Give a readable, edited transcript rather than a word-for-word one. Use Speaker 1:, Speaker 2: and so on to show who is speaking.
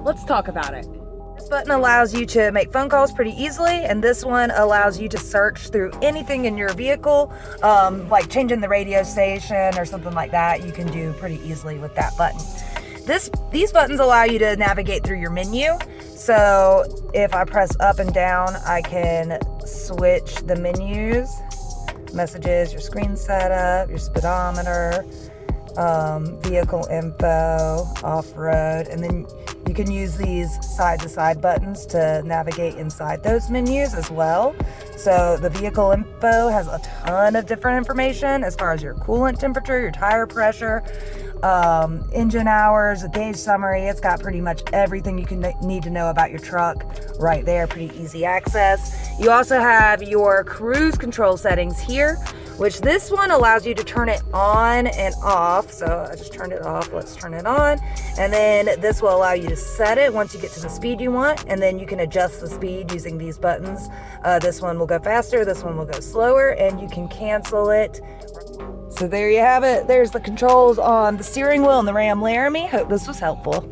Speaker 1: let's talk about it.
Speaker 2: This button allows you to make phone calls pretty easily, and this one allows you to search through anything in your vehicle, like changing the radio station or something like that. You can do pretty easily with that button. These buttons allow you to navigate through your menu. So if I press up and down, I can switch the menus, messages, your screen setup, your speedometer, vehicle info, off-road, and then you can use these side-to-side buttons to navigate inside those menus as well. So the vehicle info has a ton of different information as far as your coolant temperature, your tire pressure, engine hours, a gauge summary. It's got pretty much everything you can need to know about your truck right there. Pretty easy access. You also have your cruise control settings here, which this one allows you to turn it on and off. So I just turned it off. Let's turn it on. And then this will allow you to set it once you get to the speed you want. And then you can adjust the speed using these buttons. This one will go faster. This one will go slower. And you can cancel it. So there you have it. There's the controls on the steering wheel and the Ram Laramie. Hope this was helpful.